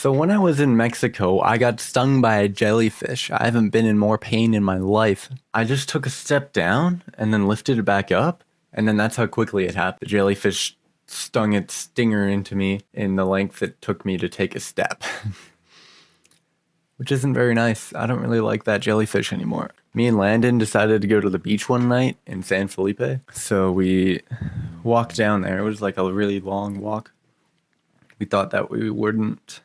So when I was in Mexico, I got stung by a jellyfish. I haven't been in more pain in my life. I just took a step down and then lifted it back up, and then that's how quickly it happened. The jellyfish stung its stinger into me in the length it took me to take a step. Which isn't very nice. I don't really like that jellyfish anymore. Me and Landon decided to go to the beach one night in San Felipe. So we walked down there. It was like a really long walk. We thought that we wouldn't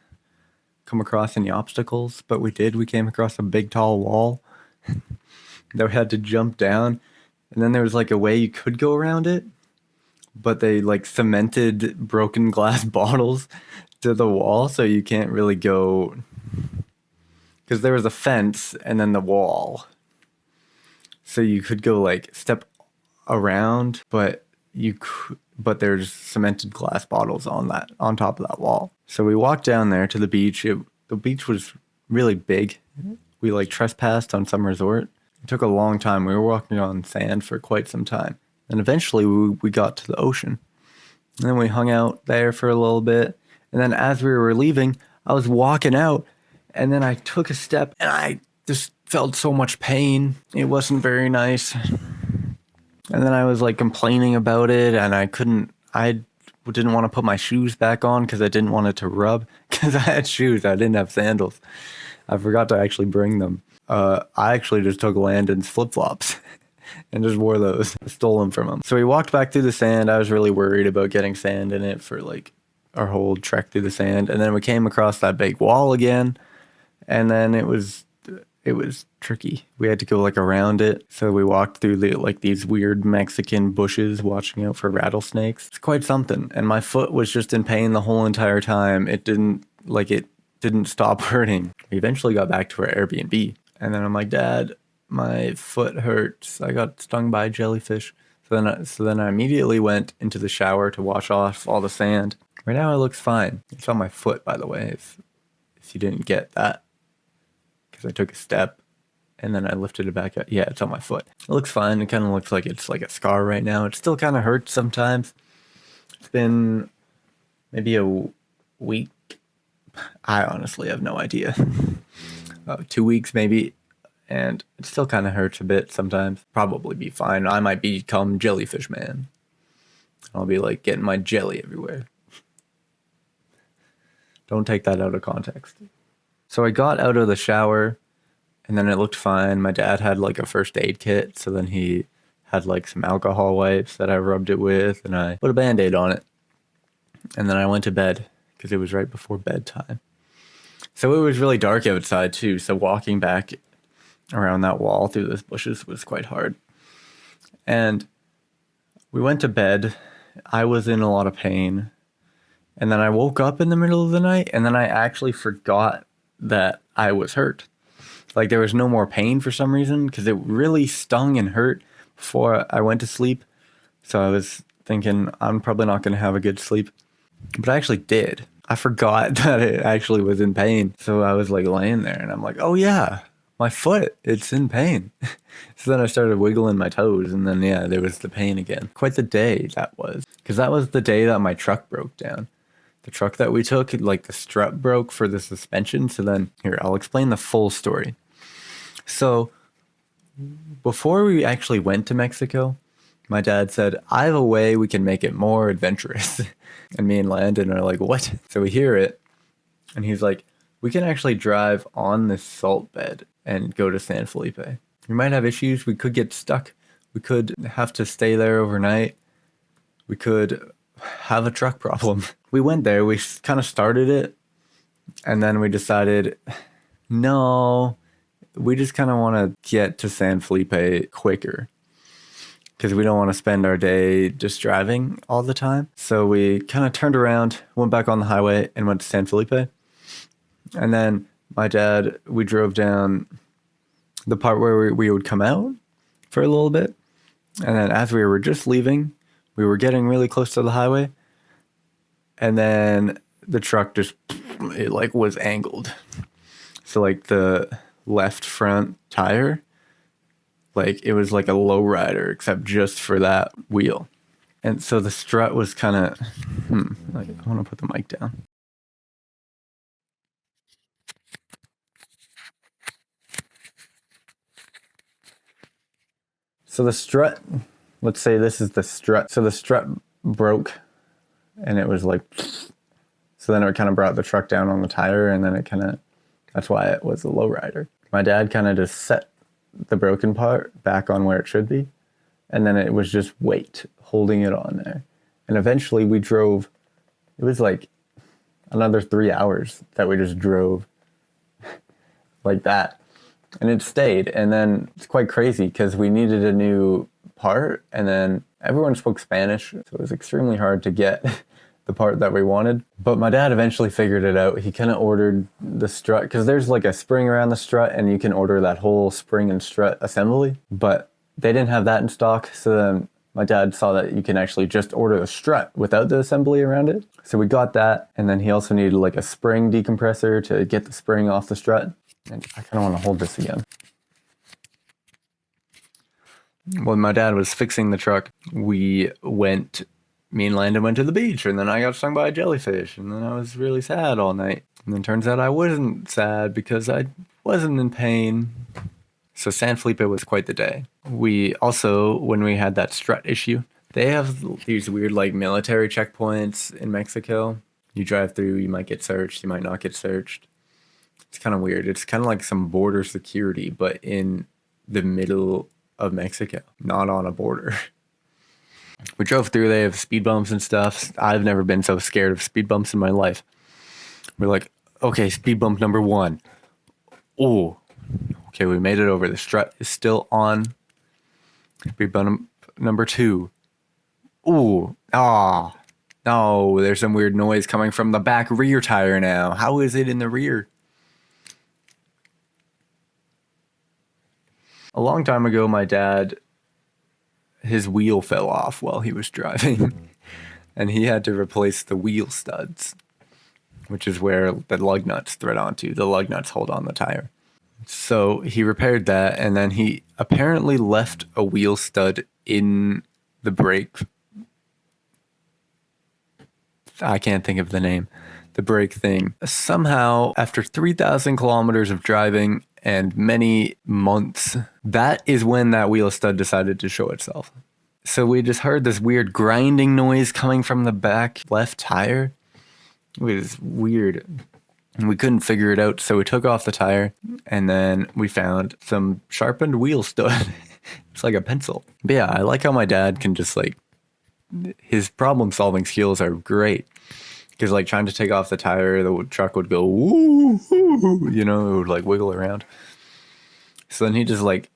come across any obstacles, but we did. We came across a big tall wall that we had to jump down, and then there was like a way you could go around it, but they like cemented broken glass bottles to the wall, so you can't really go, because there was a fence and then the wall, so you could go like step around, but there's cemented glass bottles on top of that wall. So we walked down there to the beach. The beach was really big. We like trespassed on some resort. It took a long time. We were walking on sand for quite some time. And eventually we got to the ocean. And then we hung out there for a little bit. And then as we were leaving, I was walking out, and then I took a step and I just felt so much pain. It wasn't very nice. And then I was like complaining about it, and I didn't want to put my shoes back on because I didn't want it to rub, because I had shoes. I didn't have sandals. I forgot to actually bring them. I actually just took Landon's flip-flops and just wore those. I stole them from him. So we walked back through the sand. I was really worried about getting sand in it for like our whole trek through the sand. And then we came across that big wall again, and then it was tricky. We had to go like around it. So we walked through these weird Mexican bushes, watching out for rattlesnakes. It's quite something. And my foot was just in pain the whole entire time. It didn't stop hurting. We eventually got back to our Airbnb. And then I'm like, Dad, my foot hurts. I got stung by a jellyfish. So then I immediately went into the shower to wash off all the sand. Right now it looks fine. It's on my foot, by the way, if you didn't get that. Because I took a step and then I lifted it back up. Yeah, it's on my foot. It looks fine. It kind of looks like it's like a scar right now. It still kind of hurts sometimes. It's been maybe a week. I honestly have no idea. 2 weeks maybe. And it still kind of hurts a bit sometimes. Probably be fine. I might become jellyfish man. I'll be like getting my jelly everywhere. Don't take that out of context. So I got out of the shower, and then it looked fine. My dad had like a first aid kit, so then he had like some alcohol wipes that I rubbed it with, and I put a Band-Aid on it. And then I went to bed, because it was right before bedtime. So it was really dark outside too, so walking back around that wall through those bushes was quite hard. And we went to bed. I was in a lot of pain. And then I woke up in the middle of the night, and then I actually forgot that I was hurt. Like there was no more pain for some reason, because it really stung and hurt before I went to sleep. So I was thinking I'm probably not going to have a good sleep, but I actually did. I forgot that it actually was in pain. So I was like laying there and I'm like, oh yeah, my foot, it's in pain. So then I started wiggling my toes, and then yeah, there was the pain again. Quite the day that was, because that was the day that my truck broke down. The truck that we took, like the strut broke for the suspension. So then here, I'll explain the full story. So before we actually went to Mexico, my dad said, I have a way we can make it more adventurous. And me and Landon are like, what? So we hear it, and he's like, we can actually drive on this salt bed and go to San Felipe. We might have issues. We could get stuck. We could have to stay there overnight. We could have a truck problem. We went there, we kind of started it, and then we decided, no, we just kind of want to get to San Felipe quicker, because we don't want to spend our day just driving all the time. So we kind of turned around, went back on the highway, and went to San Felipe. And then my dad, we drove down the part where we would come out for a little bit. And then as we were just leaving, we were getting really close to the highway. And then the truck just, it like was angled. So like the left front tire, like it was like a lowrider, except just for that wheel. And so the strut was kind of, like, I want to put the mic down. So the strut, let's say this is the strut. So the strut broke and it was like, so then it kind of brought the truck down on the tire, and then it kind of, that's why it was a lowrider. My dad kind of just set the broken part back on where it should be, and then it was just weight holding it on there. And eventually we drove, it was like another 3 hours that we just drove like that. And it stayed. And then it's quite crazy because we needed a new part, and then everyone spoke Spanish, so it was extremely hard to get the part that we wanted. But my dad eventually figured it out. He kind of ordered the strut, because there's like a spring around the strut and you can order that whole spring and strut assembly, but they didn't have that in stock. So then my dad saw that you can actually just order the strut without the assembly around it. So we got that, and then he also needed like a spring decompressor to get the spring off the strut. And I kind of want to hold this again. When my dad was fixing the truck, me and Landon went to the beach, and then I got stung by a jellyfish, and then I was really sad all night. And then turns out I wasn't sad because I wasn't in pain. So San Felipe was quite the day. We also, when we had that strut issue, they have these weird like military checkpoints in Mexico. You drive through, you might get searched, you might not get searched. It's kind of weird. It's kind of like some border security, but in the middle of Mexico, not on a border. We drove through, they have speed bumps and stuff. I've never been so scared of speed bumps in my life. We're like, okay, speed bump number 1. Oh, okay, we made it over. The strut is still on. Speed bump number 2. Ooh, no, there's some weird noise coming from the back rear tire now. How is it in the rear? A long time ago, my dad, his wheel fell off while he was driving, and he had to replace the wheel studs, which is where the lug nuts thread onto. The lug nuts hold on the tire. So he repaired that, and then he apparently left a wheel stud in the brake. I can't think of the name. The brake thing. Somehow, after 3,000 kilometers of driving and many months, that is when that wheel stud decided to show itself. So we just heard this weird grinding noise coming from the back left tire. It was weird. And we couldn't figure it out, so we took off the tire, and then we found some sharpened wheel stud. It's like a pencil. But yeah, I like how my dad can just like, his problem solving skills are great. Because like trying to take off the tire, the truck would go, woo, woo, you know, it would like wiggle around. So then he just like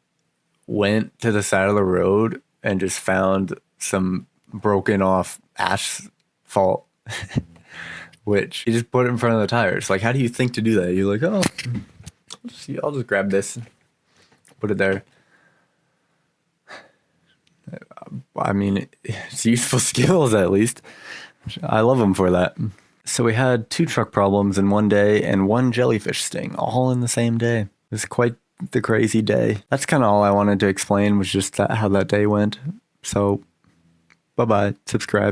went to the side of the road and just found some broken off asphalt, which he just put in front of the tires. Like, how do you think to do that? You're like, oh, I'll just grab this, put it there. I mean, it's useful skills at least. I love them for that. So we had 2 truck problems in one day and 1 jellyfish sting, all in the same day. It was quite the crazy day. That's kind of all I wanted to explain, was just how that day went. So, bye-bye. Subscribe.